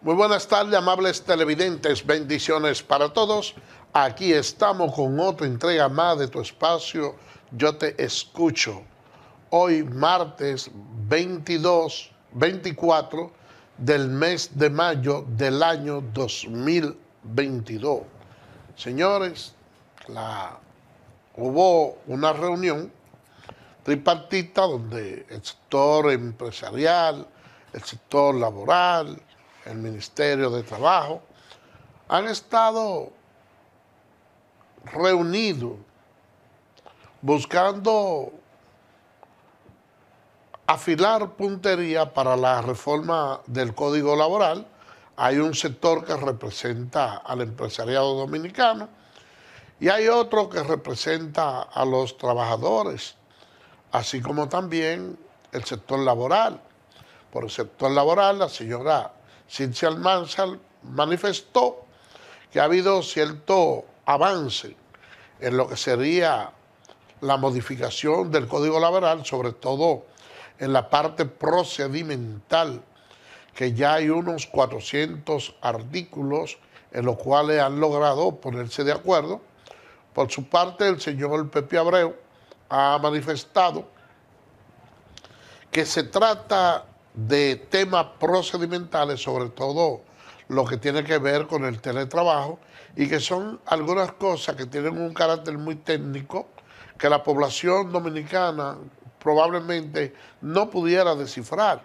Muy buenas tardes, amables televidentes, bendiciones para todos. Aquí estamos con otra entrega más de tu espacio, Yo Te Escucho. Hoy martes 24 del mes de mayo del año 2022. Señores, hubo una reunión tripartita donde el sector empresarial, el sector laboral, el Ministerio de Trabajo, han estado reunidos buscando afilar puntería para la reforma del Código Laboral. Hay un sector que representa al empresariado dominicano y hay otro que representa a los trabajadores, así como también el sector laboral. Por el sector laboral, la señora Cincia Almanzar manifestó que ha habido cierto avance en lo que sería la modificación del Código Laboral, sobre todo en la parte procedimental, que ya hay unos 400 artículos en los cuales han logrado ponerse de acuerdo. Por su parte, el señor Pepe Abreu ha manifestado que se trata de temas procedimentales, sobre todo lo que tiene que ver con el teletrabajo, y que son algunas cosas que tienen un carácter muy técnico que la población dominicana probablemente no pudiera descifrar.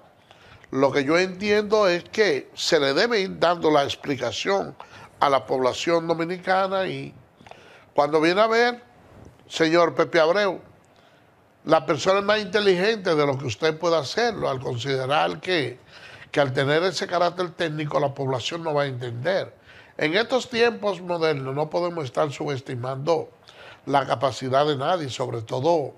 Lo que yo entiendo es que se le debe ir dando la explicación a la población dominicana, y cuando viene a ver, señor Pepe Abreu, la persona es más inteligente de lo que usted puede hacerlo, al considerar que al tener ese carácter técnico la población no va a entender. En estos tiempos modernos no podemos estar subestimando la capacidad de nadie, sobre todo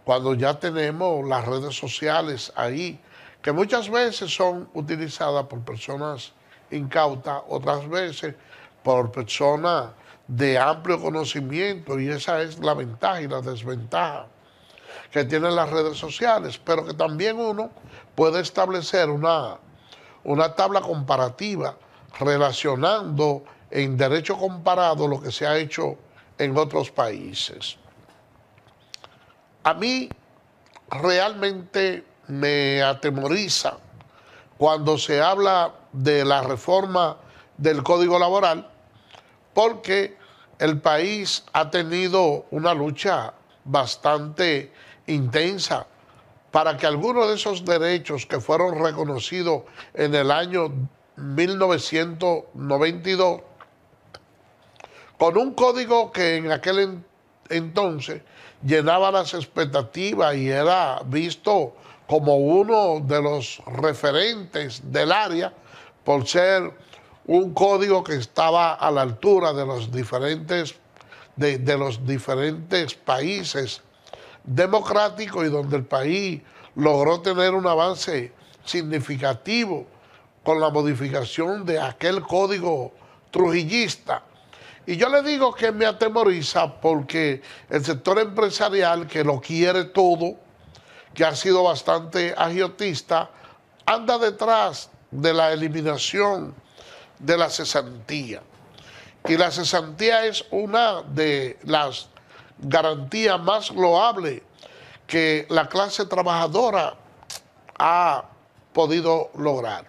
cuando ya tenemos las redes sociales ahí, que muchas veces son utilizadas por personas incautas, otras veces por personas de amplio conocimiento, y esa es la ventaja y la desventaja que tienen las redes sociales, pero que también uno puede establecer una tabla comparativa relacionando en derecho comparado lo que se ha hecho en otros países. A mí realmente me atemoriza cuando se habla de la reforma del Código Laboral, porque el país ha tenido una lucha bastante intensa para que algunos de esos derechos que fueron reconocidos en el año 1992, con un código que en aquel entonces llenaba las expectativas y era visto como uno de los referentes del área por ser un código que estaba a la altura de los diferentes países democrático, y donde el país logró tener un avance significativo con la modificación de aquel código trujillista. Y yo le digo que me atemoriza porque el sector empresarial, que lo quiere todo, que ha sido bastante agiotista, anda detrás de la eliminación de la cesantía. Y la cesantía es una de las garantía más loable que la clase trabajadora ha podido lograr.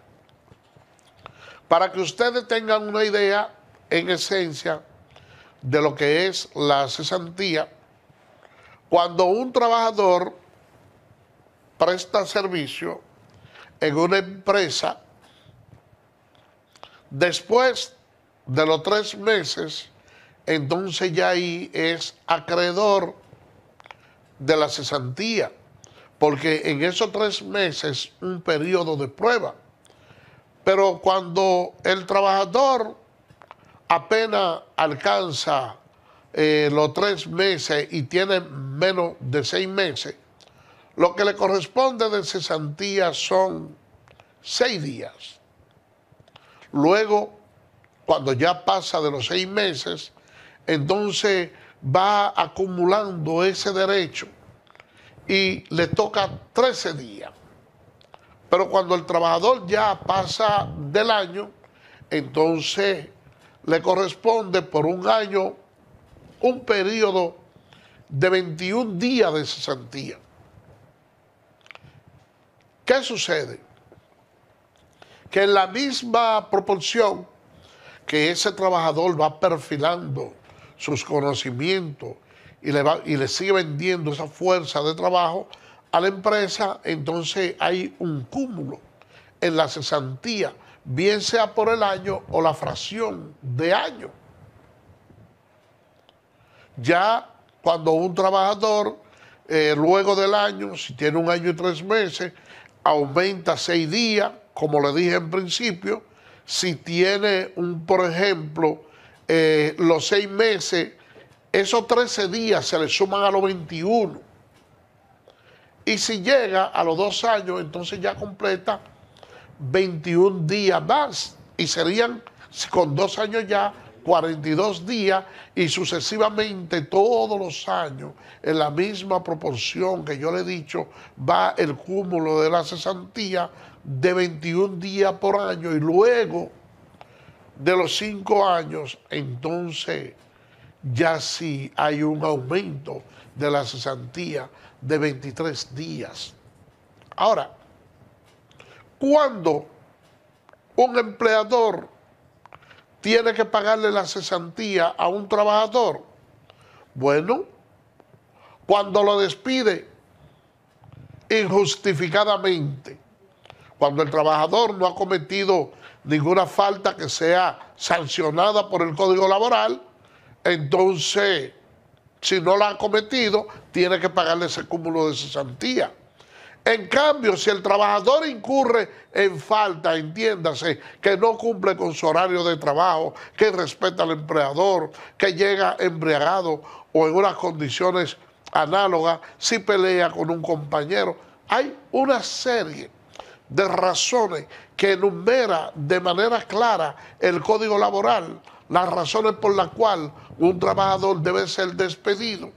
Para que ustedes tengan una idea, en esencia, de lo que es la cesantía, cuando un trabajador presta servicio en una empresa, después de los 3 meses, entonces ya ahí es acreedor de la cesantía, porque en esos 3 meses un periodo de prueba. Pero cuando el trabajador apenas alcanza los 3 meses y tiene menos de 6 meses, lo que le corresponde de cesantía son 6 días. Luego, cuando ya pasa de los 6 meses, entonces va acumulando ese derecho y le toca 13 días. Pero cuando el trabajador ya pasa del año, entonces le corresponde por un año un periodo de 21 días de cesantía. ¿Qué sucede? Que en la misma proporción que ese trabajador va perfilando sus conocimientos y le sigue vendiendo esa fuerza de trabajo a la empresa, entonces hay un cúmulo en la cesantía, bien sea por el año o la fracción de año. Ya cuando un trabajador, luego del año, si tiene un año y 3 meses, aumenta 6 días, como le dije en principio. Si tiene, por ejemplo, los 6 meses, esos 13 días se le suman a los 21. Y si llega a los 2 años, entonces ya completa 21 días más. Y serían, con 2 años ya, 42 días, y sucesivamente todos los años, en la misma proporción que yo le he dicho, va el cúmulo de la cesantía de 21 días por año, y luego de los 5 años, entonces ya sí hay un aumento de la cesantía de 23 días. Ahora, ¿cuándo un empleador tiene que pagarle la cesantía a un trabajador? Bueno, cuando lo despide injustificadamente, cuando el trabajador no ha cometido ninguna falta que sea sancionada por el Código Laboral, entonces, si no la ha cometido, tiene que pagarle ese cúmulo de cesantía. En cambio, si el trabajador incurre en falta, entiéndase, que no cumple con su horario de trabajo, que respeta al empleador, que llega embriagado o en unas condiciones análogas, si pelea con un compañero, hay una serie de razones que enumera de manera clara el Código Laboral, las razones por las cuales un trabajador debe ser despedido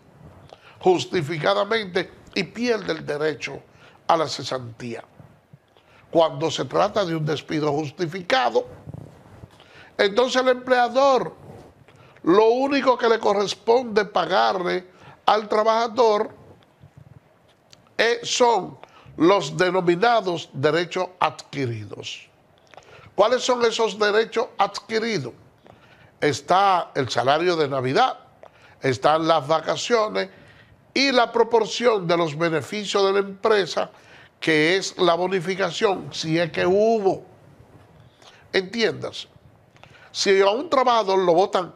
justificadamente y pierde el derecho a la cesantía. Cuando se trata de un despido justificado, entonces el empleador, lo único que le corresponde pagarle al trabajador son los denominados derechos adquiridos. ¿Cuáles son esos derechos adquiridos? Está el salario de Navidad, están las vacaciones y la proporción de los beneficios de la empresa, que es la bonificación, si es que hubo. Entiéndase, si a un trabajador lo botan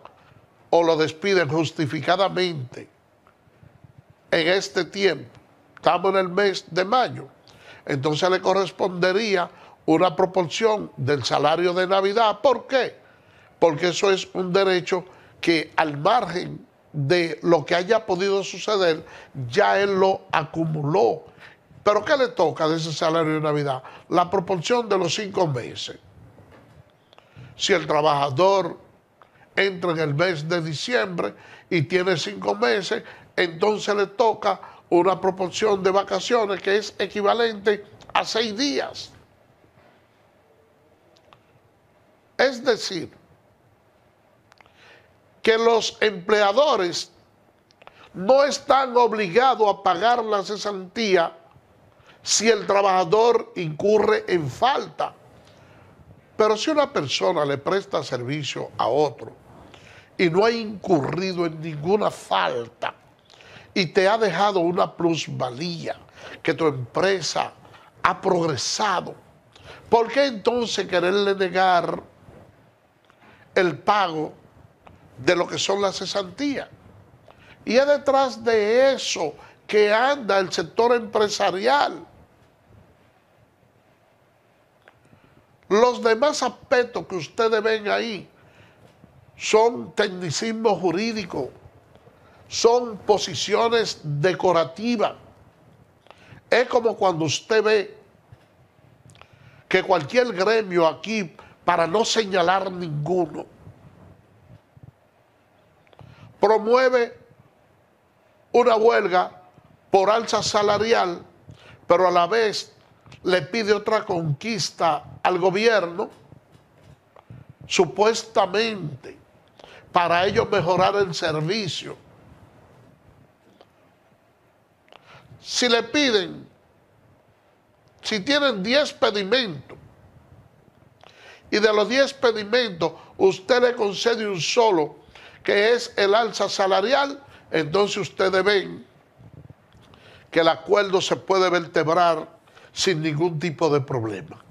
o lo despiden justificadamente en este tiempo, estamos en el mes de mayo, entonces le correspondería una proporción del salario de Navidad. ¿Por qué? Porque eso es un derecho que, al margen de lo que haya podido suceder, ya él lo acumuló. ¿Pero qué le toca de ese salario de Navidad? La proporción de los 5 meses. Si el trabajador entra en el mes de diciembre y tiene 5 meses, entonces le toca una proporción de vacaciones que es equivalente a 6 días. Es decir, que los empleadores no están obligados a pagar la cesantía si el trabajador incurre en falta. Pero si una persona le presta servicio a otro y no ha incurrido en ninguna falta y te ha dejado una plusvalía, que tu empresa ha progresado, ¿por qué entonces quererle negar el pago de lo que son las cesantías? Y es detrás de eso que anda el sector empresarial. Los demás aspectos que ustedes ven ahí son tecnicismo jurídico, son posiciones decorativas. Es como cuando usted ve que cualquier gremio aquí, para no señalar ninguno, promueve una huelga por alza salarial, pero a la vez le pide otra conquista al gobierno, supuestamente para ellos mejorar el servicio. Si le piden, si tienen 10 pedimentos y de los 10 pedimentos usted le concede un solo, que es el alza salarial, entonces ustedes ven que el acuerdo se puede vertebrar sin ningún tipo de problema.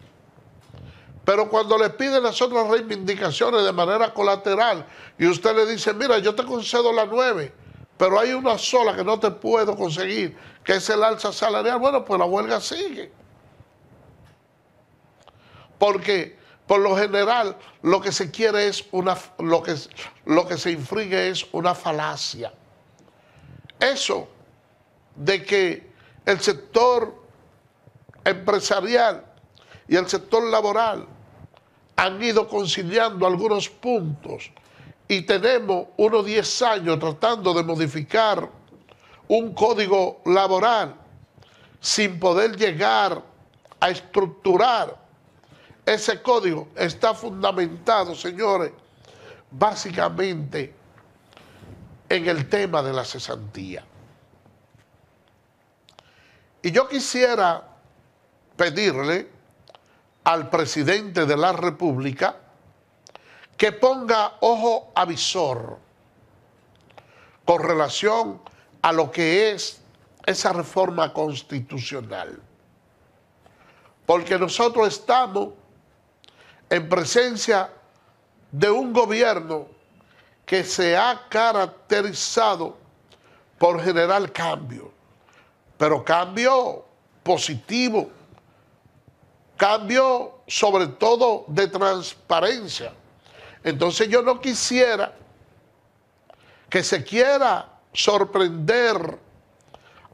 Pero cuando le piden las otras reivindicaciones de manera colateral y usted le dice, mira, yo te concedo las 9, pero hay una sola que no te puedo conseguir, que es el alza salarial, bueno, pues la huelga sigue. Porque por lo general lo que se quiere es lo que se infringe es una falacia. Eso de que el sector empresarial y el sector laboral han ido conciliando algunos puntos y tenemos unos 10 años tratando de modificar un código laboral sin poder llegar a estructurar ese código, está fundamentado, señores, básicamente en el tema de la cesantía. Y yo quisiera pedirle al presidente de la República que ponga ojo avisor con relación a lo que es esa reforma constitucional. Porque nosotros estamos en presencia de un gobierno que se ha caracterizado por generar cambio, pero cambio positivo, cambio sobre todo de transparencia. Entonces yo no quisiera que se quiera sorprender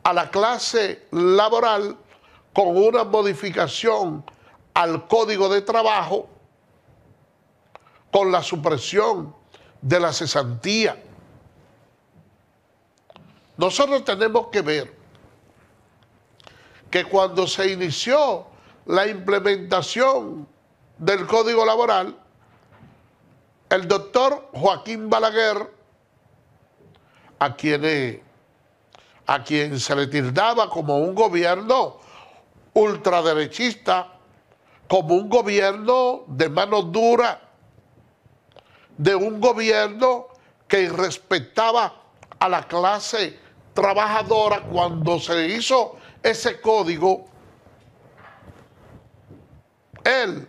a la clase laboral con una modificación al Código de Trabajo, con la supresión de la cesantía. Nosotros tenemos que ver que cuando se inició la implementación del Código Laboral, el doctor Joaquín Balaguer, a quien se le tildaba como un gobierno ultraderechista, como un gobierno de mano dura, de un gobierno que irrespetaba a la clase trabajadora. Cuando se hizo ese código, él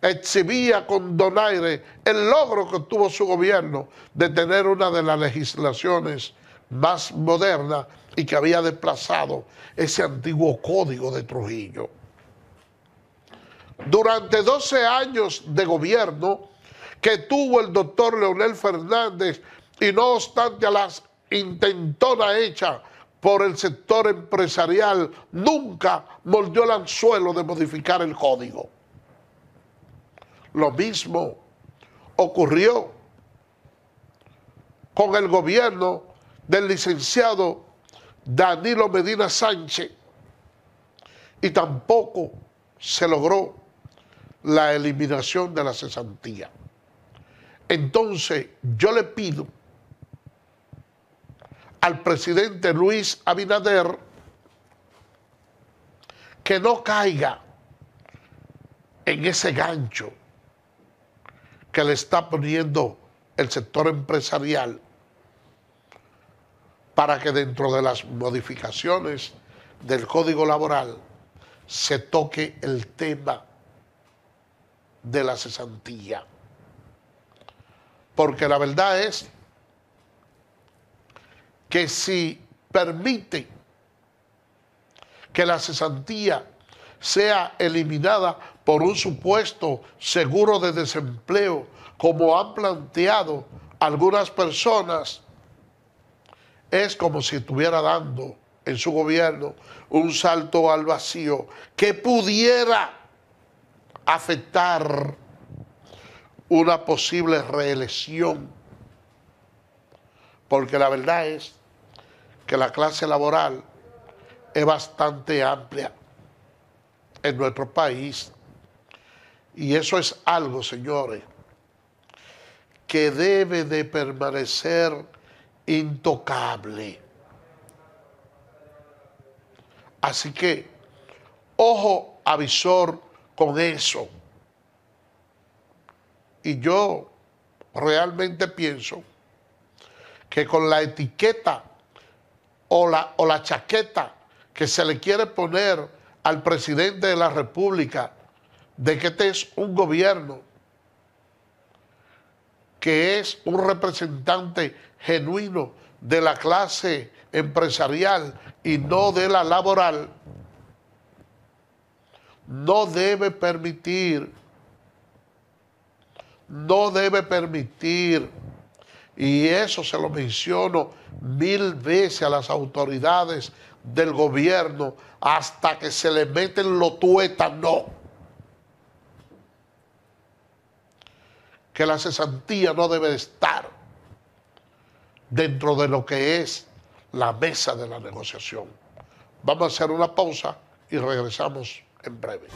exhibía con donaire el logro que tuvo su gobierno de tener una de las legislaciones más modernas y que había desplazado ese antiguo código de Trujillo. Durante 12 años de gobierno que tuvo el doctor Leonel Fernández, y no obstante a las intentonas hechas por el sector empresarial, nunca mordió el anzuelo de modificar el código. Lo mismo ocurrió con el gobierno del licenciado Danilo Medina Sánchez y tampoco se logró la eliminación de la cesantía. Entonces yo le pido al presidente Luis Abinader que no caiga en ese gancho que le está poniendo el sector empresarial para que dentro de las modificaciones del Código Laboral se toque el tema de la cesantía. Porque la verdad es que si permite que la cesantía sea eliminada por un supuesto seguro de desempleo, como han planteado algunas personas, es como si estuviera dando en su gobierno un salto al vacío que pudiera afectar una posible reelección. Porque la verdad es que la clase laboral es bastante amplia en nuestro país. Y eso es algo, señores, que debe de permanecer intocable. Así que, ojo avisor con eso. Y yo realmente pienso que con la etiqueta o la chaqueta que se le quiere poner al presidente de la República de que este es un gobierno que es un representante genuino de la clase empresarial y no de la laboral, no debe permitir, y eso se lo menciono 1000 veces a las autoridades del gobierno hasta que se le meten los tuétanos, que la cesantía no debe estar dentro de lo que es la mesa de la negociación. Vamos a hacer una pausa y regresamos en breve.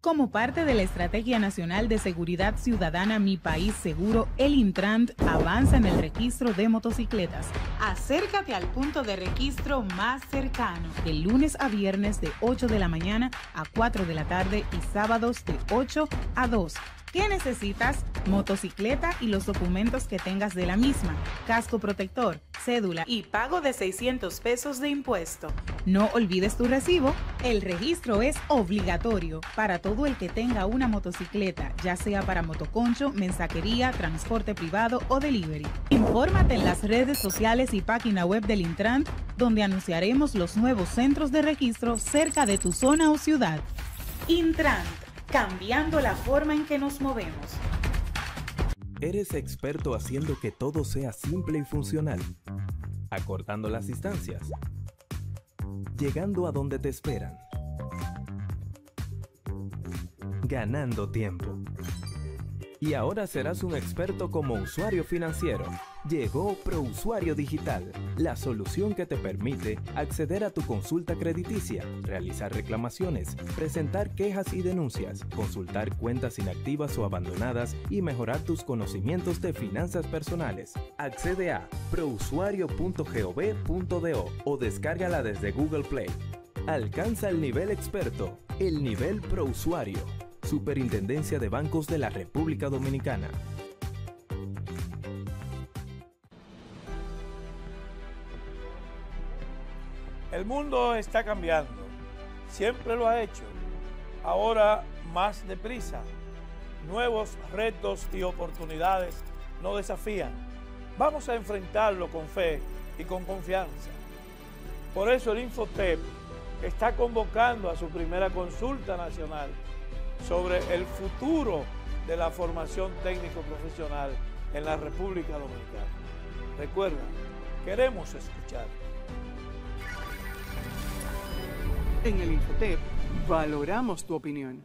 Como parte de la Estrategia Nacional de Seguridad Ciudadana Mi País Seguro, el Intrant avanza en el registro de motocicletas. Acércate al punto de registro más cercano, de lunes a viernes de 8 de la mañana a 4 de la tarde y sábados de 8 a 2. ¿Qué necesitas? Motocicleta y los documentos que tengas de la misma, casco protector, cédula y pago de 600 pesos de impuesto. No olvides tu recibo. El registro es obligatorio para todo el que tenga una motocicleta, ya sea para motoconcho, mensajería, transporte privado o delivery. Infórmate en las redes sociales y página web del Intrant, donde anunciaremos los nuevos centros de registro cerca de tu zona o ciudad. Intrant, cambiando la forma en que nos movemos. Eres experto haciendo que todo sea simple y funcional, acortando las distancias, llegando a donde te esperan, ganando tiempo. Y ahora serás un experto como usuario financiero. Llegó ProUsuario Digital, la solución que te permite acceder a tu consulta crediticia, realizar reclamaciones, presentar quejas y denuncias, consultar cuentas inactivas o abandonadas y mejorar tus conocimientos de finanzas personales. Accede a prousuario.gov.do o descárgala desde Google Play. Alcanza el nivel experto, el nivel ProUsuario. Superintendencia de Bancos de la República Dominicana. El mundo está cambiando, siempre lo ha hecho, ahora más deprisa. Nuevos retos y oportunidades nos desafían. Vamos a enfrentarlo con fe y con confianza. Por eso el Infotep está convocando a su primera consulta nacional sobre el futuro de la formación técnico-profesional en la República Dominicana. Recuerda, queremos escuchar. En el Infotep valoramos tu opinión.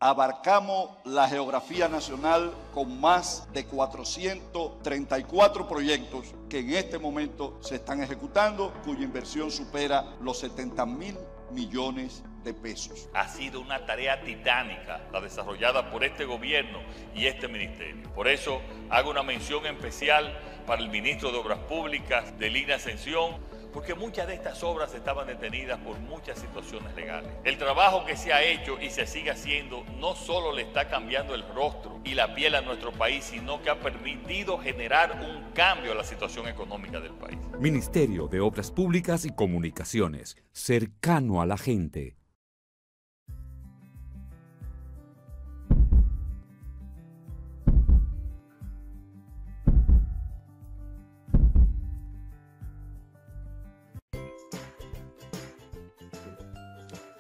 Abarcamos la geografía nacional con más de 434 proyectos que en este momento se están ejecutando, cuya inversión supera los 70.000 millones de pesos. Ha sido una tarea titánica la desarrollada por este gobierno y este ministerio. Por eso hago una mención especial para el ministro de Obras Públicas, de Línea Ascensión, porque muchas de estas obras estaban detenidas por muchas situaciones legales. El trabajo que se ha hecho y se sigue haciendo no solo le está cambiando el rostro y la piel a nuestro país, sino que ha permitido generar un cambio a la situación económica del país. Ministerio de Obras Públicas y Comunicaciones, cercano a la gente.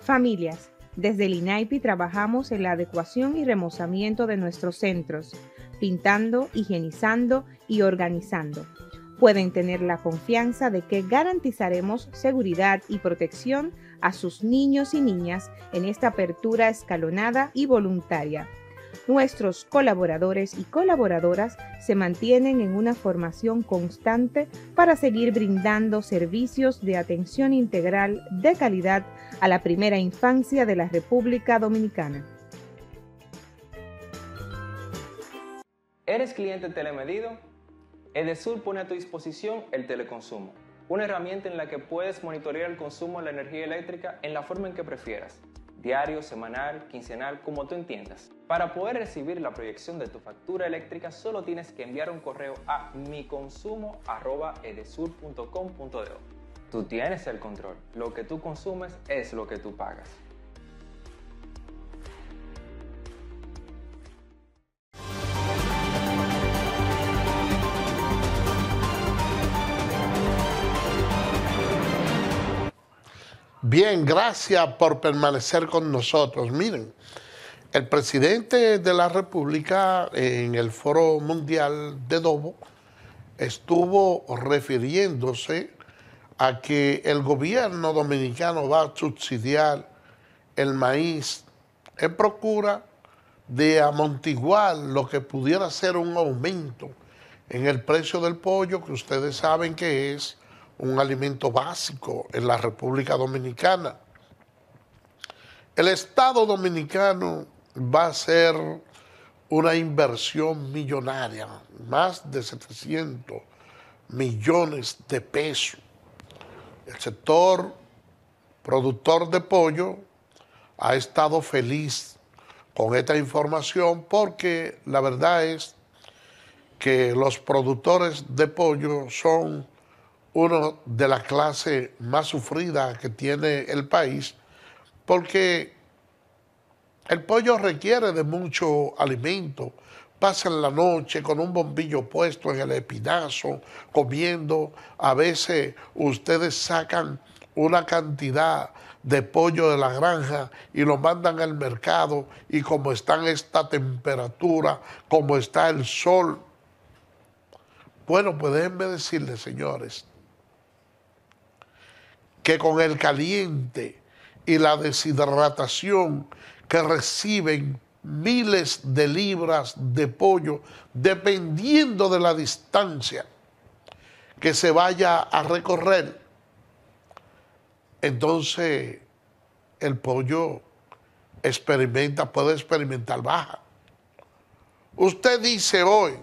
Familias, desde el INAIPI trabajamos en la adecuación y remozamiento de nuestros centros, pintando, higienizando y organizando. Pueden tener la confianza de que garantizaremos seguridad y protección a sus niños y niñas en esta apertura escalonada y voluntaria. Nuestros colaboradores y colaboradoras se mantienen en una formación constante para seguir brindando servicios de atención integral de calidad a la primera infancia de la República Dominicana. ¿Eres cliente telemedido? Edesur pone a tu disposición el teleconsumo, una herramienta en la que puedes monitorear el consumo de la energía eléctrica en la forma en que prefieras, diario, semanal, quincenal, como tú entiendas. Para poder recibir la proyección de tu factura eléctrica, solo tienes que enviar un correo a miconsumo@edesur.com.do. Tú tienes el control. Lo que tú consumes es lo que tú pagas. Bien, gracias por permanecer con nosotros. Miren, el presidente de la República en el Foro Mundial de Davos estuvo refiriéndose a que el gobierno dominicano va a subsidiar el maíz en procura de amortiguar lo que pudiera ser un aumento en el precio del pollo, que ustedes saben que es un alimento básico en la República Dominicana. El Estado dominicano va a hacer una inversión millonaria, más de 700 millones de pesos. El sector productor de pollo ha estado feliz con esta información porque la verdad es que los productores de pollo son una de las clases más sufridas que tiene el país, porque el pollo requiere de mucho alimento. Pasan la noche con un bombillo puesto en el espinazo, comiendo. A veces ustedes sacan una cantidad de pollo de la granja y lo mandan al mercado, y como está en esta temperatura, como está el sol. Bueno, pues déjenme decirles, señores, que con el caliente y la deshidratación que reciben miles de libras de pollo, dependiendo de la distancia que se vaya a recorrer, entonces el pollo puede experimentar baja. Usted dice hoy,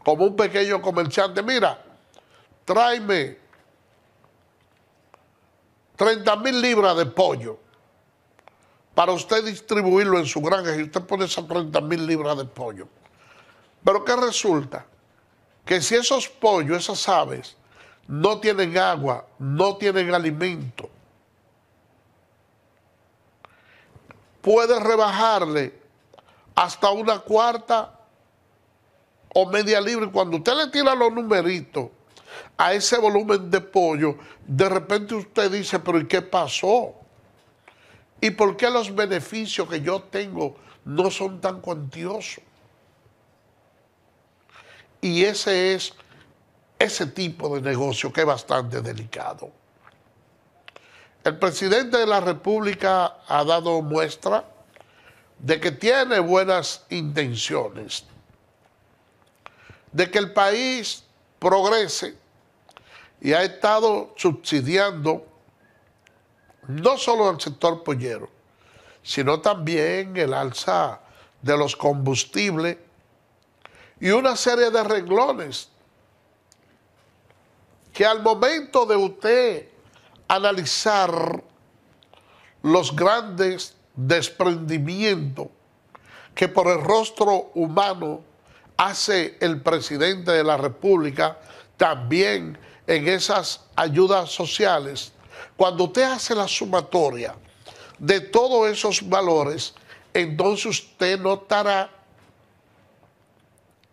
como un pequeño comerciante, mira, tráeme 30,000 libras de pollo para usted distribuirlo en su granja, y usted pone esas 30,000 libras de pollo. Pero ¿qué resulta? Que si esos pollos, esas aves, no tienen agua, no tienen alimento, puede rebajarle hasta una cuarta o media libra. Y cuando usted le tira los numeritos a ese volumen de pollo, de repente usted dice, pero ¿y qué pasó? ¿Y por qué los beneficios que yo tengo no son tan cuantiosos? Y ese es ese tipo de negocio que es bastante delicado. El presidente de la República ha dado muestra de que tiene buenas intenciones, de que el país progrese, y ha estado subsidiando no solo al sector pollero, sino también el alza de los combustibles y una serie de renglones que al momento de usted analizar los grandes desprendimientos que por el rostro humano hace el presidente de la República, también en esas ayudas sociales, cuando usted hace la sumatoria de todos esos valores, entonces usted notará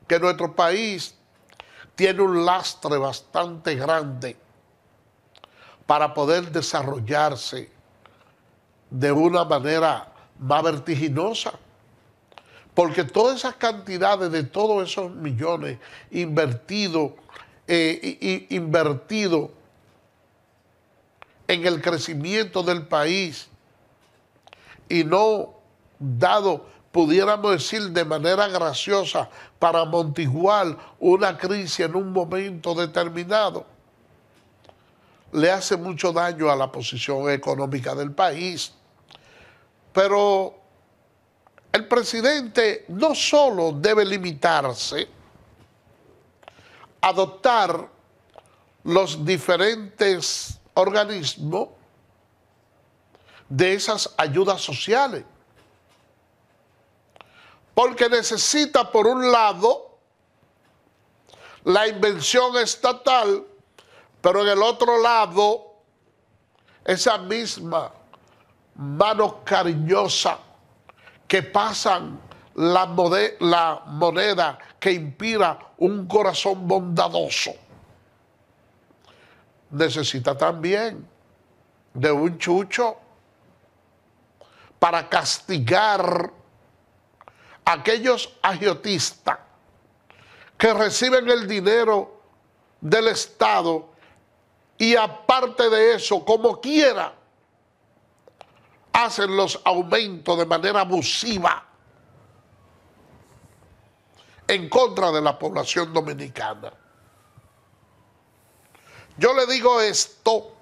que nuestro país tiene un lastre bastante grande para poder desarrollarse de una manera más vertiginosa. Porque todas esas cantidades de todos esos millones invertidos en el crecimiento del país y no dado pudiéramos decir de manera graciosa, para amortiguar una crisis en un momento determinado, le hace mucho daño a la posición económica del país. Pero el presidente no solo debe limitarse a adoptar los diferentes organismos de esas ayudas sociales, porque necesita, por un lado, la inversión estatal, pero en el otro lado, esa misma mano cariñosa que pasan la moneda que inspira un corazón bondadoso. Necesita también de un chucho para castigar a aquellos agiotistas que reciben el dinero del Estado y aparte de eso, como quiera, hacen los aumentos de manera abusiva en contra de la población dominicana. Yo le digo esto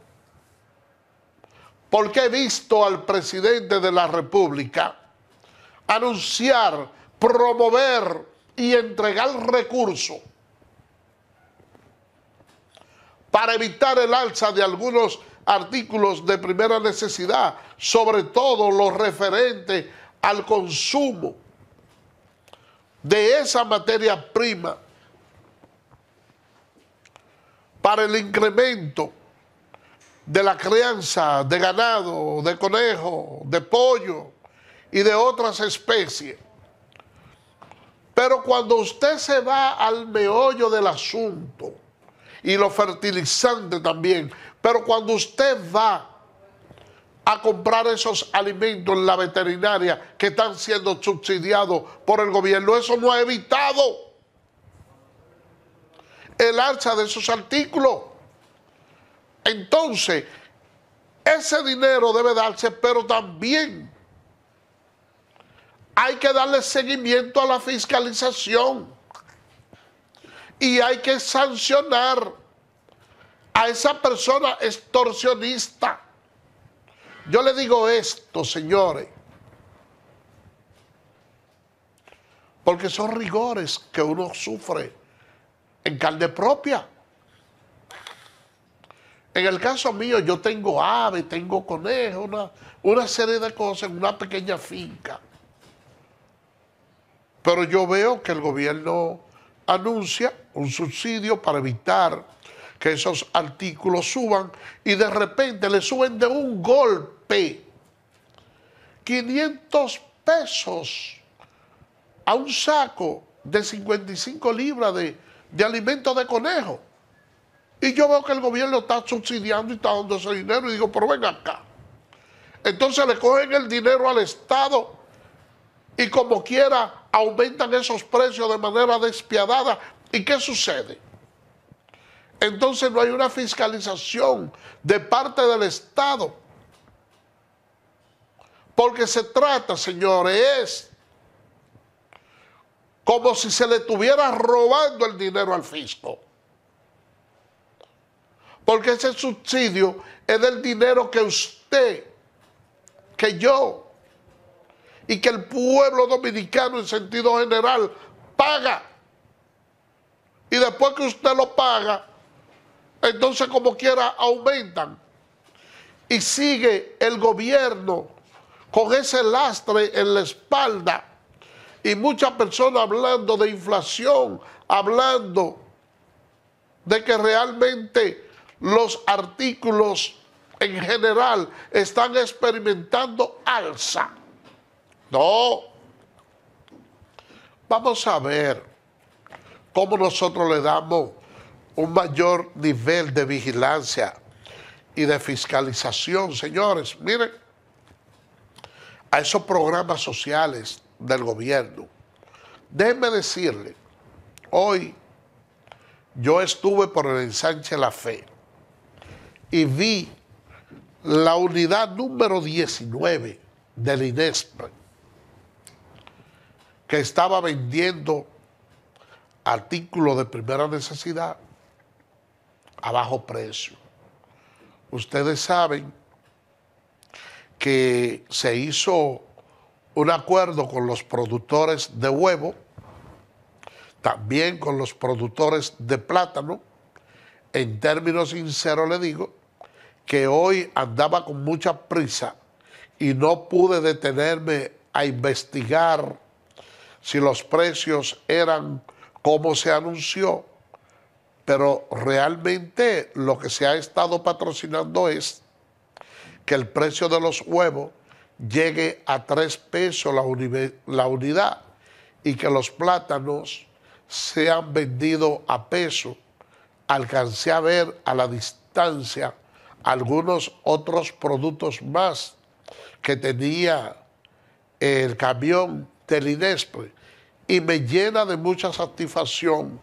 porque he visto al presidente de la República anunciar, promover y entregar recursos para evitar el alza de algunos artículos de primera necesidad, sobre todo los referentes al consumo de esa materia prima, para el incremento de la crianza de ganado, de conejo, de pollo y de otras especies. Pero cuando usted se va al meollo del asunto, y los fertilizantes también, pero cuando usted va a comprar esos alimentos en la veterinaria que están siendo subsidiados por el gobierno, eso no ha evitado el alza de esos artículos. Entonces, ese dinero debe darse, pero también hay que darle seguimiento a la fiscalización y hay que sancionar a esa persona extorsionista. Yo le digo esto, señores, porque son rigores que uno sufre en carne propia. En el caso mío, yo tengo aves, tengo conejos, una serie de cosas en una pequeña finca. Pero yo veo que el gobierno anuncia un subsidio para evitar que esos artículos suban y de repente le suben de un golpe 500 pesos a un saco de 55 libras de alimentos de conejo. Y yo veo que el gobierno está subsidiando y está dando ese dinero y digo, pero ven acá. Entonces le cogen el dinero al Estado y como quiera aumentan esos precios de manera despiadada. ¿Y qué sucede? Entonces no hay una fiscalización de parte del Estado. Porque se trata, señores, es como si se le estuviera robando el dinero al fisco. Porque ese subsidio es del dinero que usted, que yo y que el pueblo dominicano en sentido general paga. Y después que usted lo paga, entonces como quiera aumentan. Y sigue el gobierno con ese lastre en la espalda. Y muchas personas hablando de inflación, hablando de que realmente los artículos en general están experimentando alza. No. Vamos a ver cómo nosotros le damos un mayor nivel de vigilancia y de fiscalización, señores. Miren, a esos programas sociales del gobierno. Déjenme decirle, hoy yo estuve por el Ensanche La Fe y vi la unidad número 19 del INESPRE. que estaba vendiendo artículos de primera necesidad a bajo precio. Ustedes saben que se hizo un acuerdo con los productores de huevo, también con los productores de plátano. En términos sinceros le digo que hoy andaba con mucha prisa y no pude detenerme a investigar si los precios eran como se anunció, pero realmente lo que se ha estado patrocinando es que el precio de los huevos llegue a 3 pesos la unidad y que los plátanos sean vendidos a peso. Alcancé a ver a la distancia algunos otros productos más que tenía el camión del INESPRE y me llena de mucha satisfacción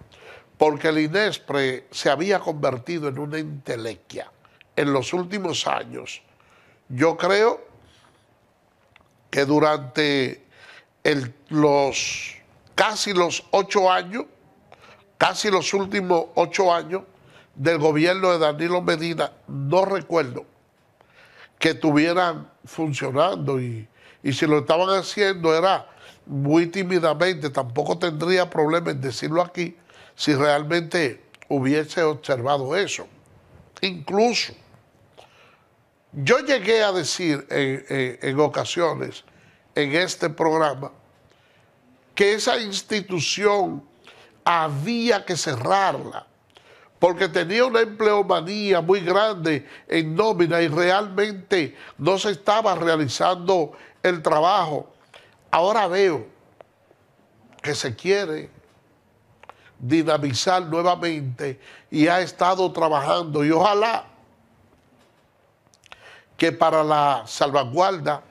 porque el INESPRE se había convertido en una entelequia en los últimos años. Yo creo que durante casi los 8 años, casi los últimos 8 años del gobierno de Danilo Medina, no recuerdo que estuvieran funcionando y si lo estaban haciendo era muy tímidamente. Tampoco tendría problema en decirlo aquí si realmente hubiese observado eso. Incluso yo llegué a decir en ocasiones en este programa que esa institución había que cerrarla porque tenía una empleomanía muy grande en nómina y realmente no se estaba realizando el trabajo. Ahora veo que se quiere dinamizar nuevamente y ha estado trabajando y ojalá que para la salvaguarda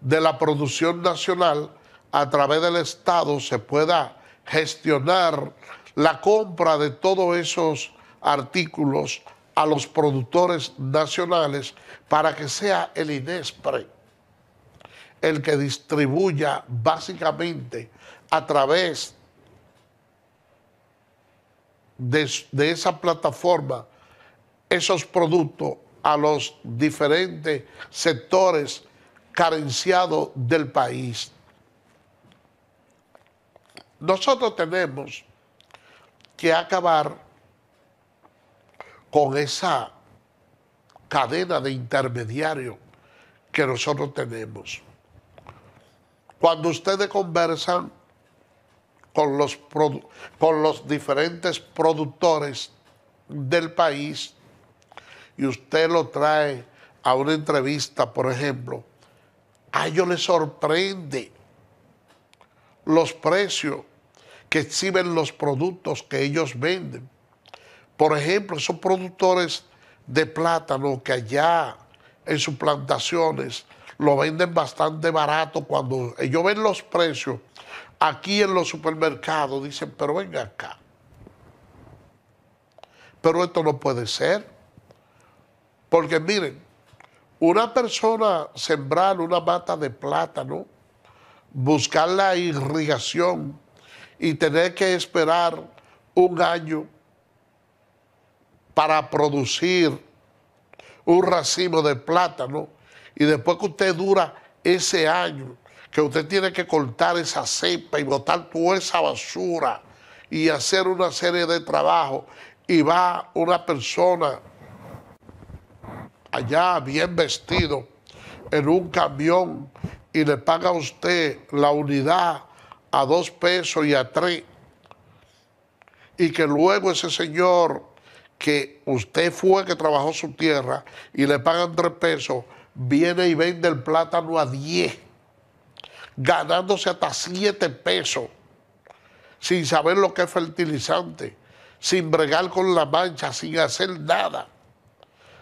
de la producción nacional a través del Estado se pueda gestionar la compra de todos esos artículos a los productores nacionales para que sea el INESPRE el que distribuya básicamente a través de esa plataforma esos productos a los diferentes sectores carenciados del país. Nosotros tenemos que acabar con esa cadena de intermediarios que nosotros tenemos. Cuando ustedes conversan con los diferentes productores del país y usted lo trae a una entrevista, por ejemplo, a ellos les sorprende los precios que exhiben los productos que ellos venden. Por ejemplo, esos productores de plátano que allá en sus plantaciones lo venden bastante barato, cuando ellos ven los precios aquí en los supermercados, dicen, pero venga acá. Pero esto no puede ser. Porque miren, una persona sembrar una mata de plátano, buscar la irrigación y tener que esperar un año para producir un racimo de plátano, y después que usted dura ese año, que usted tiene que cortar esa cepa y botar toda esa basura y hacer una serie de trabajos, y va una persona allá bien vestido en un camión y le paga a usted la unidad a 2 pesos y a 3, y que luego ese señor que usted fue que trabajó su tierra y le pagan 3 pesos, viene y vende el plátano a 10, ganándose hasta 7 pesos, sin saber lo que es fertilizante, sin bregar con la mancha, sin hacer nada,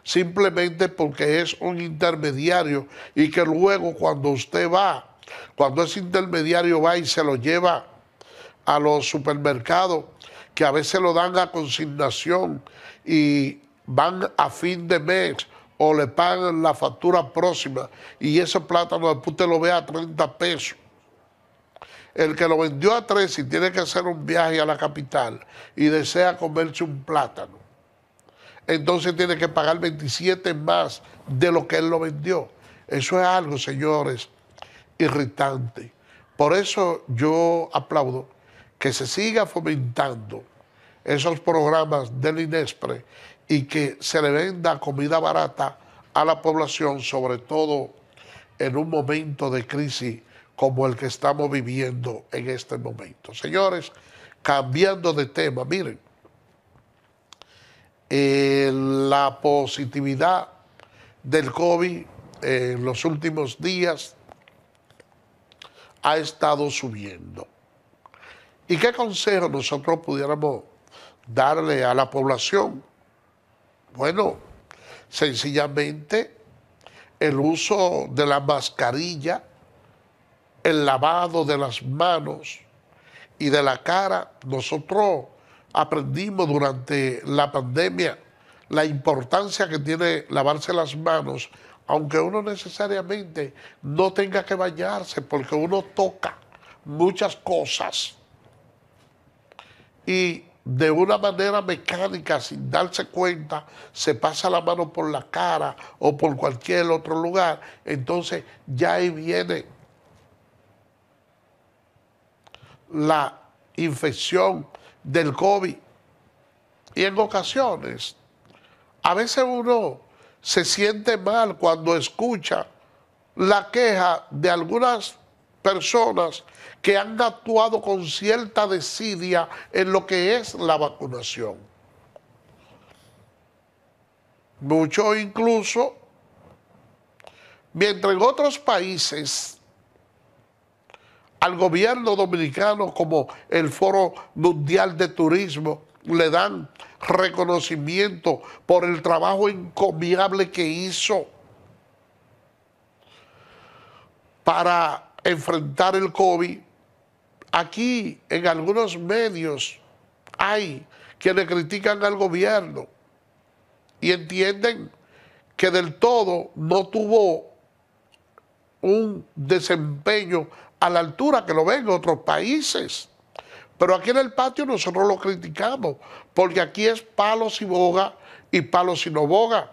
simplemente porque es un intermediario, y que luego cuando usted va, cuando ese intermediario va y se lo lleva a los supermercados, que a veces lo dan a consignación y van a fin de mes o le pagan la factura próxima, y ese plátano después usted lo ve a 30 pesos. el que lo vendió a 13 y tiene que hacer un viaje a la capital y desea comerse un plátano, entonces tiene que pagar 27 más de lo que él lo vendió. Eso es algo, señores, irritante. Por eso yo aplaudo que se siga fomentando esos programas del INESPRE y que se le venda comida barata a la población, sobre todo en un momento de crisis como el que estamos viviendo en este momento. Señores, cambiando de tema, miren, la positividad del COVID en los últimos días ha estado subiendo. ¿Y qué consejo nosotros pudiéramos darle a la población? Bueno, sencillamente el uso de la mascarilla, el lavado de las manos y de la cara. Nosotros aprendimos durante la pandemia la importancia que tiene lavarse las manos, aunque uno necesariamente no tenga que bañarse, porque uno toca muchas cosas y de una manera mecánica, sin darse cuenta, se pasa la mano por la cara o por cualquier otro lugar. Entonces ya ahí viene la infección del COVID. Y en ocasiones, a veces uno se siente mal cuando escucha la queja de algunas personas que han actuado con cierta desidia en lo que es la vacunación. Mucho incluso, mientras en otros países al gobierno dominicano, como el Foro Mundial de Turismo, le dan reconocimiento por el trabajo encomiable que hizo para enfrentar el COVID. Aquí en algunos medios hay quienes critican al gobierno y entienden que del todo no tuvo un desempeño a la altura que lo ven en otros países. Pero aquí en el patio nosotros lo criticamos, porque aquí es palos y boga y palos y no boga.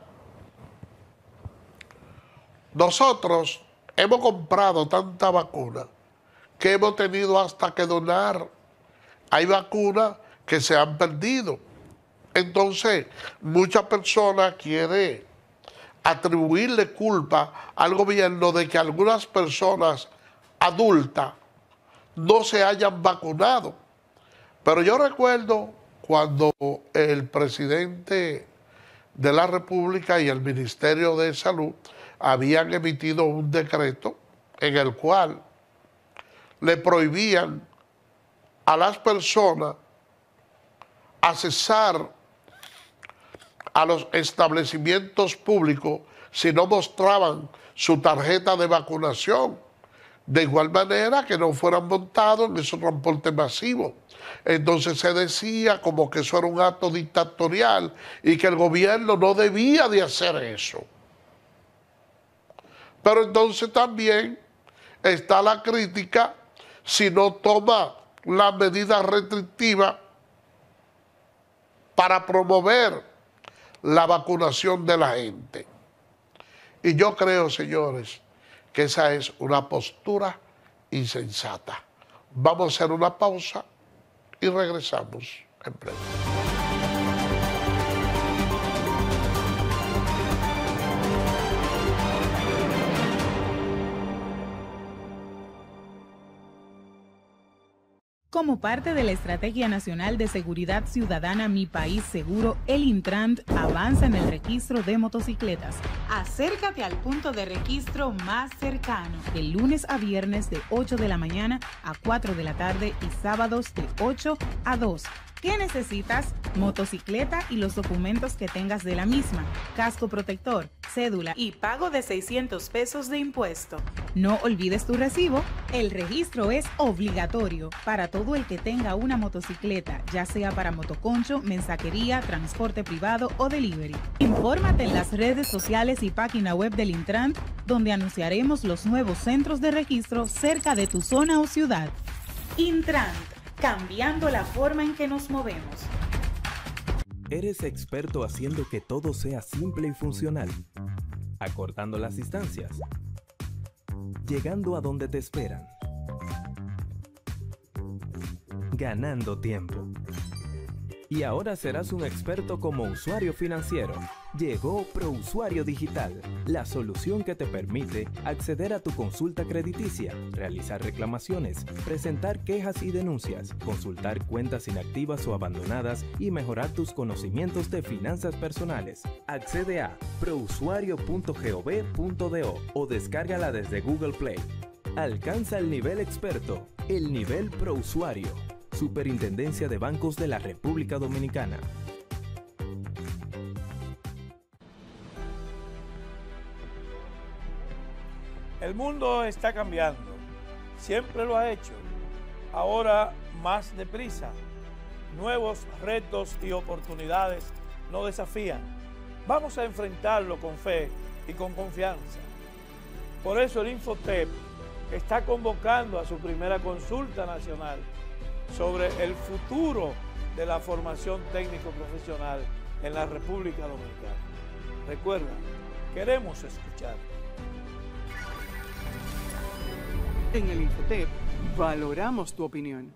Nosotros hemos comprado tanta vacuna que hemos tenido hasta que donar. Hay vacunas que se han perdido. Entonces, muchas personas quieren atribuirle culpa al gobierno de que algunas personas adultas no se hayan vacunado. Pero yo recuerdo cuando el presidente de la República y el Ministerio de Salud habían emitido un decreto en el cual le prohibían a las personas accesar a los establecimientos públicos si no mostraban su tarjeta de vacunación. De igual manera que no fueran montados en esos transportes masivos. Entonces se decía como que eso era un acto dictatorial y que el gobierno no debía de hacer eso. Pero entonces también está la crítica si no toma las medidas restrictivas para promover la vacunación de la gente. Y yo creo, señores, que esa es una postura insensata. Vamos a hacer una pausa y regresamos en breve. Como parte de la Estrategia Nacional de Seguridad Ciudadana Mi País Seguro, el Intrant avanza en el registro de motocicletas. Acércate al punto de registro más cercano, de lunes a viernes de 8 de la mañana a 4 de la tarde y sábados de 8 a 2. ¿Qué necesitas? Motocicleta y los documentos que tengas de la misma, casco protector, cédula y pago de 600 pesos de impuesto. No olvides tu recibo. El registro es obligatorio para todo el que tenga una motocicleta, ya sea para motoconcho, mensajería, transporte privado o delivery. Infórmate en las redes sociales y página web del Intrant, donde anunciaremos los nuevos centros de registro cerca de tu zona o ciudad. Intrant, cambiando la forma en que nos movemos. ¿Eres experto haciendo que todo sea simple y funcional? Acortando las distancias. Llegando a donde te esperan. Ganando tiempo. Y ahora serás un experto como usuario financiero. Llegó ProUsuario Digital, la solución que te permite acceder a tu consulta crediticia, realizar reclamaciones, presentar quejas y denuncias, consultar cuentas inactivas o abandonadas y mejorar tus conocimientos de finanzas personales. Accede a prousuario.gov.do o descárgala desde Google Play. Alcanza el nivel experto, el nivel ProUsuario. Superintendencia de Bancos de la República Dominicana. El mundo está cambiando, siempre lo ha hecho, ahora más deprisa. Nuevos retos y oportunidades nos desafían. Vamos a enfrentarlo con fe y con confianza. Por eso el Infotep está convocando a su primera consulta nacional sobre el futuro de la formación técnico-profesional en la República Dominicana. Recuerda, queremos escuchar. En el Infotep valoramos tu opinión.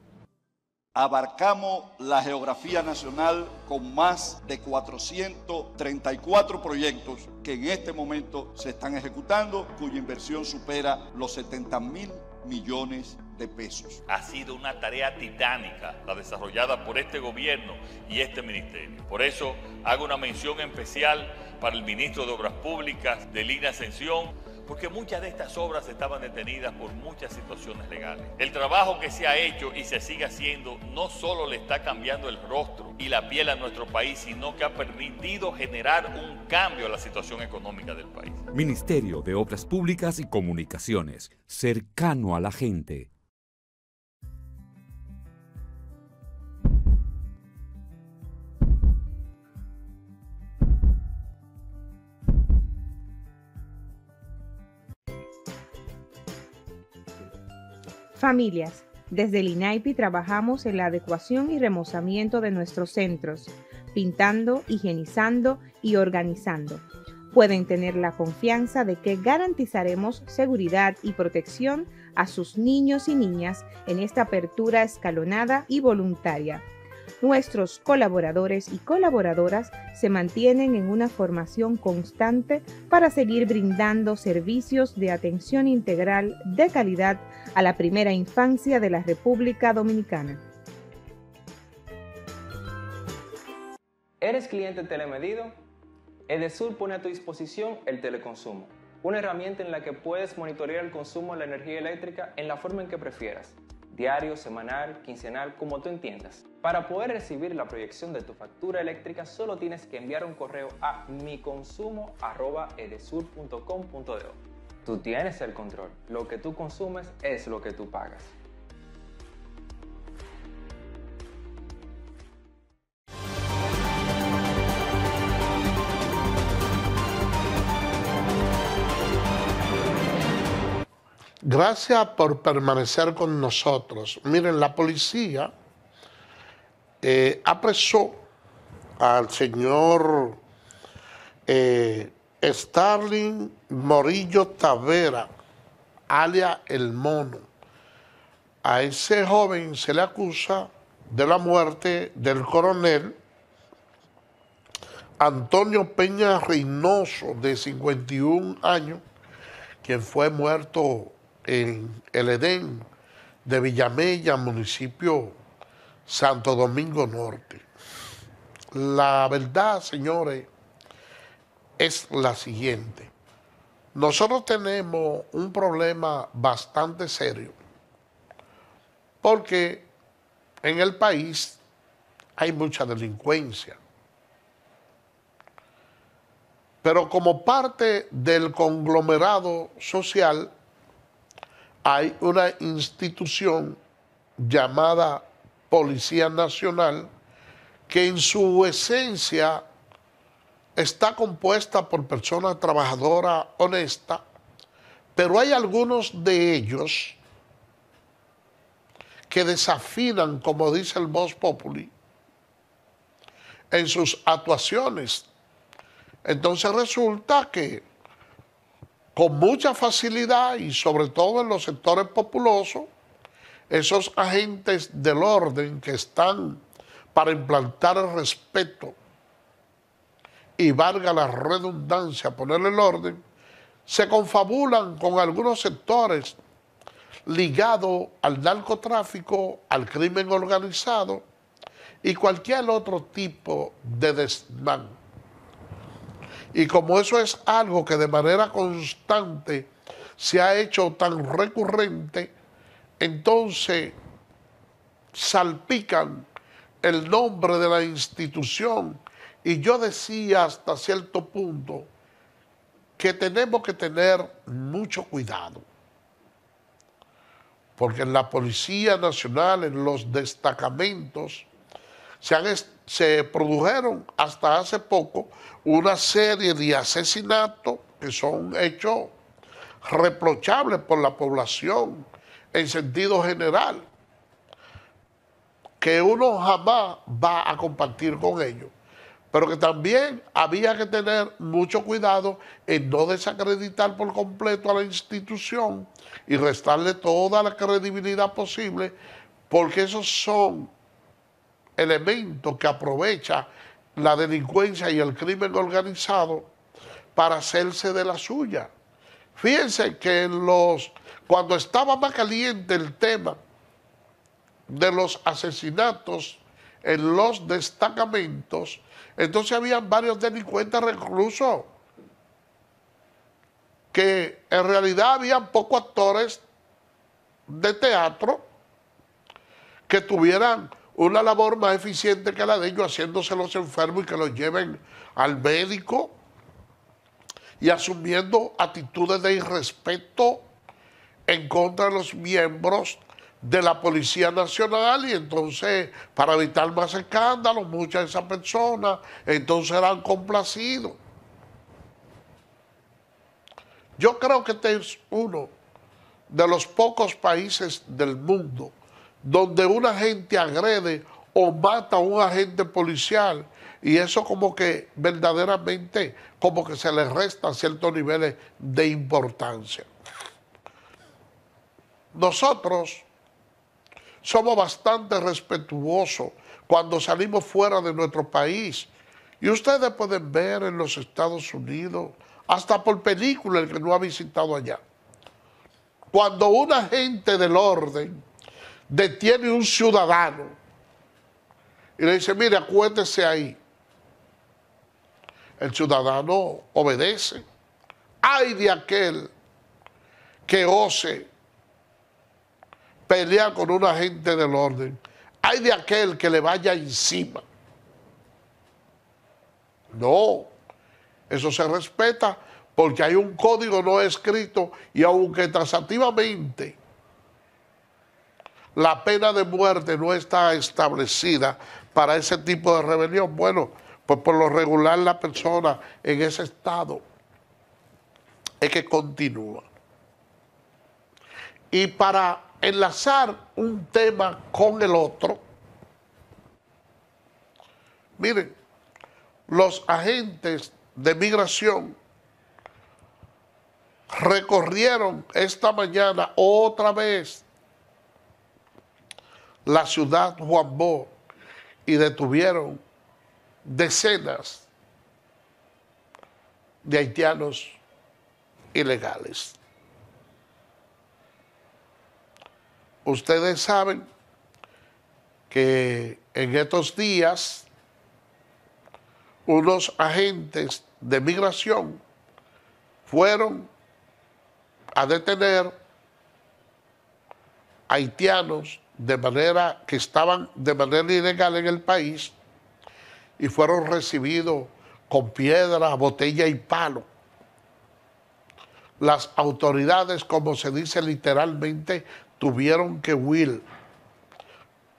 Abarcamos la geografía nacional con más de 434 proyectos que en este momento se están ejecutando, cuya inversión supera los 70.000 millones de pesos. Ha sido una tarea titánica la desarrollada por este gobierno y este ministerio. Por eso hago una mención especial para el ministro de Obras Públicas, de Lina Ascensión, porque muchas de estas obras estaban detenidas por muchas situaciones legales. El trabajo que se ha hecho y se sigue haciendo no solo le está cambiando el rostro y la piel a nuestro país, sino que ha permitido generar un cambio a la situación económica del país. Ministerio de Obras Públicas y Comunicaciones, cercano a la gente. Familias, desde el INAIPI trabajamos en la adecuación y remozamiento de nuestros centros, pintando, higienizando y organizando. Pueden tener la confianza de que garantizaremos seguridad y protección a sus niños y niñas en esta apertura escalonada y voluntaria. Nuestros colaboradores y colaboradoras se mantienen en una formación constante para seguir brindando servicios de atención integral de calidad a la primera infancia de la República Dominicana. ¿Eres cliente telemedido? Edesur pone a tu disposición el teleconsumo, una herramienta en la que puedes monitorear el consumo de la energía eléctrica en la forma en que prefieras. Diario, semanal, quincenal, como tú entiendas. Para poder recibir la proyección de tu factura eléctrica, solo tienes que enviar un correo a miconsumo@edesur.com.do. Tú tienes el control. Lo que tú consumes es lo que tú pagas. Gracias por permanecer con nosotros. Miren, la policía apresó al señor Starling Morillo Tavera, alias El Mono. A ese joven se le acusa de la muerte del coronel Antonio Peña Reynoso, de 51 años, quien fue muerto en el Edén de Villamella, municipio Santo Domingo Norte. La verdad, señores, es la siguiente. Nosotros tenemos un problema bastante serio porque en el país hay mucha delincuencia. Pero como parte del conglomerado social hay una institución llamada Policía Nacional que en su esencia está compuesta por personas trabajadoras honestas, pero hay algunos de ellos que desafinan, como dice el Vox Populi, en sus actuaciones. Entonces resulta que con mucha facilidad y sobre todo en los sectores populosos, esos agentes del orden que están para implantar el respeto y valga la redundancia, ponerle el orden, se confabulan con algunos sectores ligados al narcotráfico, al crimen organizado y cualquier otro tipo de desmán. Y como eso es algo que de manera constante se ha hecho tan recurrente, entonces salpican el nombre de la institución. Y yo decía hasta cierto punto que tenemos que tener mucho cuidado, porque en la Policía Nacional, en los destacamentos, se produjeron hasta hace poco una serie de asesinatos que son hechos reprochables por la población en sentido general, que uno jamás va a compartir con ellos, pero que también había que tener mucho cuidado en no desacreditar por completo a la institución y restarle toda la credibilidad posible, porque esos son elementos que aprovecha la delincuencia y el crimen organizado para hacerse de la suya. Fíjense que cuando estaba más caliente el tema de los asesinatos en los destacamentos, entonces habían varios delincuentes reclusos, que en realidad habían pocos actores de teatro que tuvieran una labor más eficiente que la de ellos, haciéndose los enfermos y que los lleven al médico y asumiendo actitudes de irrespeto en contra de los miembros de la Policía Nacional. Y entonces, para evitar más escándalos, muchas de esas personas entonces eran complacidos. Yo creo que este es uno de los pocos países del mundo donde un agente agrede o mata a un agente policial, y eso como que verdaderamente como que se le restan ciertos niveles de importancia. Nosotros somos bastante respetuosos cuando salimos fuera de nuestro país, y ustedes pueden ver en los Estados Unidos, hasta por película, el que no ha visitado allá, cuando un agente del orden detiene un ciudadano y le dice, mire, acuérdese ahí, el ciudadano obedece. Ay de aquel que ose pelear con un agente del orden, ay de aquel que le vaya encima. No, eso se respeta porque hay un código no escrito, y aunque taxativamente la pena de muerte no está establecida para ese tipo de rebelión, bueno, pues por lo regular la persona en ese estado es que continúa. Y para enlazar un tema con el otro, miren, los agentes de migración recorrieron esta mañana otra vez la ciudad Juan Bó y detuvieron decenas de haitianos ilegales. Ustedes saben que en estos días unos agentes de migración fueron a detener haitianos que estaban de manera ilegal en el país, y fueron recibidos con piedra, botella y palo. Las autoridades, como se dice literalmente, tuvieron que huir,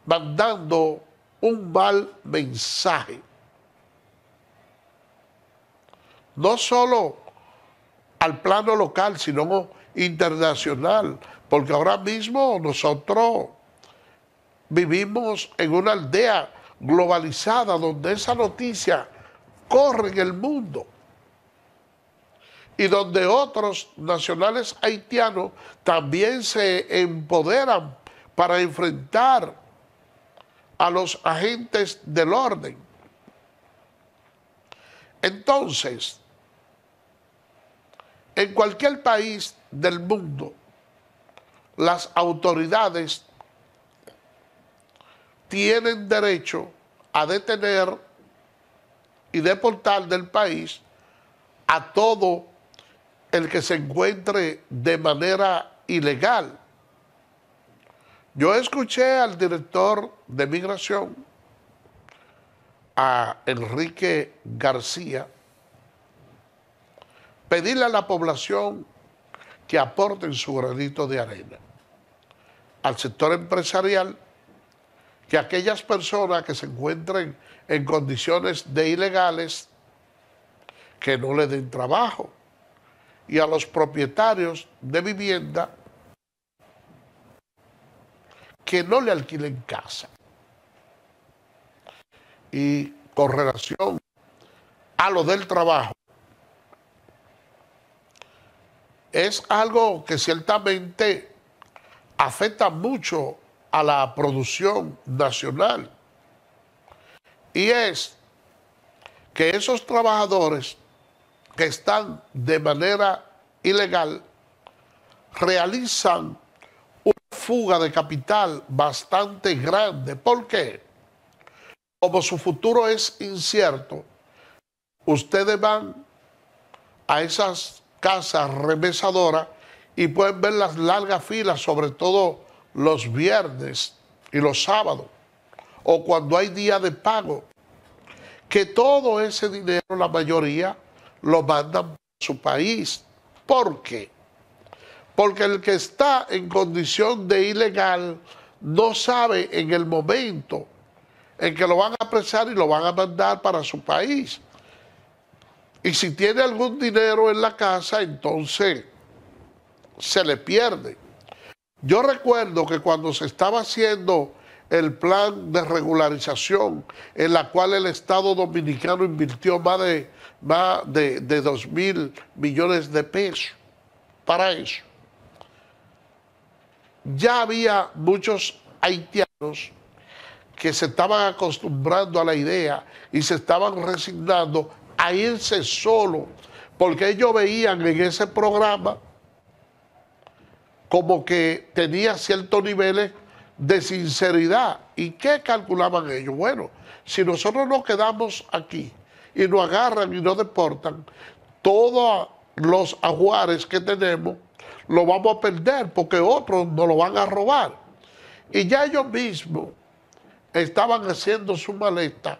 mandando un mal mensaje, no solo al plano local, sino internacional, porque ahora mismo nosotros vivimos en una aldea globalizada donde esa noticia corre en el mundo y donde otros nacionales haitianos también se empoderan para enfrentar a los agentes del orden. Entonces, en cualquier país del mundo, las autoridades tienen derecho a detener y deportar del país a todo el que se encuentre de manera ilegal. Yo escuché al director de Migración, a Enrique García, pedirle a la población que aporten su granito de arena. Al sector empresarial, que aquellas personas que se encuentren en condiciones de ilegales, que no le den trabajo. Y a los propietarios de vivienda, que no le alquilen casa. Y con relación a lo del trabajo, es algo que ciertamente afecta mucho a la producción nacional. Y es que esos trabajadores que están de manera ilegal realizan una fuga de capital bastante grande. ¿Por qué? Como su futuro es incierto, ustedes van a esas casas remesadoras y pueden ver las largas filas, sobre todo los viernes y los sábados, o cuando hay día de pago, que todo ese dinero, la mayoría, lo mandan a su país. ¿Por qué? Porque el que está en condición de ilegal no sabe en el momento en que lo van a apresar y lo van a mandar para su país. Y si tiene algún dinero en la casa, entonces se le pierde. Yo recuerdo que cuando se estaba haciendo el plan de regularización, en la cual el Estado Dominicano invirtió más de 2.000 millones de pesos para eso, ya había muchos haitianos que se estaban acostumbrando a la idea y se estaban resignando a irse solo, porque ellos veían en ese programa como que tenía ciertos niveles de sinceridad. ¿Y qué calculaban ellos? Bueno, si nosotros nos quedamos aquí y nos agarran y nos deportan, todos los ajuares que tenemos los vamos a perder porque otros nos lo van a robar. Y ya ellos mismos estaban haciendo su maleta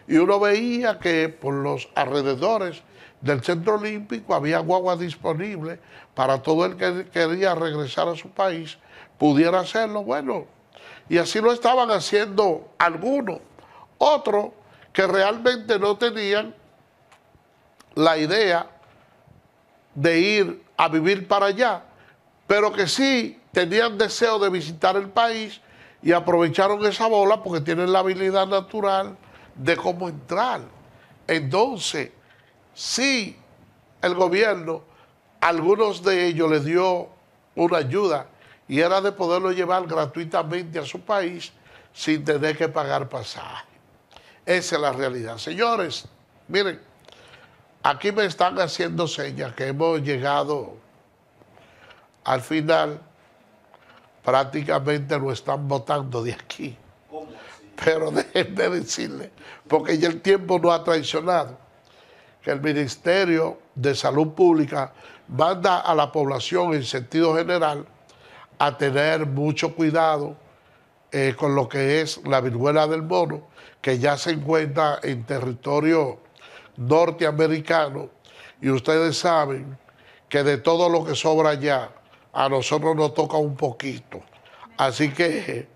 y uno veía que por los alrededores del Centro Olímpico había guagua disponible para todo el que quería regresar a su país, pudiera hacerlo. Bueno, y así lo estaban haciendo algunos. Otros que realmente no tenían la idea de ir a vivir para allá, pero que sí tenían deseo de visitar el país y aprovecharon esa bola porque tienen la habilidad natural de cómo entrar. Entonces, sí, el gobierno, a algunos de ellos les dio una ayuda y era de poderlo llevar gratuitamente a su país sin tener que pagar pasaje. Esa es la realidad. Señores, miren, aquí me están haciendo señas que hemos llegado al final. Prácticamente lo están votando de aquí. Pero déjenme decirle, porque ya el tiempo nos ha traicionado, que el Ministerio de Salud Pública manda a la población en sentido general a tener mucho cuidado con lo que es la viruela del mono, que ya se encuentra en territorio norteamericano, y ustedes saben que de todo lo que sobra allá, a nosotros nos toca un poquito. Así que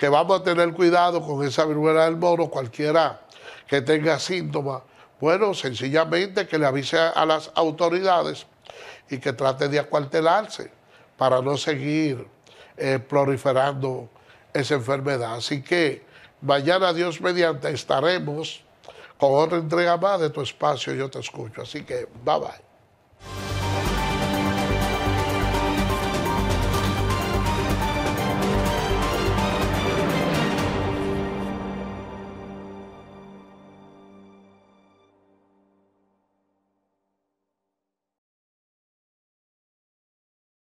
vamos a tener cuidado con esa viruela del mono. Cualquiera que tenga síntomas, bueno, sencillamente que le avise a las autoridades y que trate de acuartelarse para no seguir proliferando esa enfermedad. Así que mañana, Dios mediante, estaremos con otra entrega más de tu espacio Yo Te Escucho. Así que bye bye.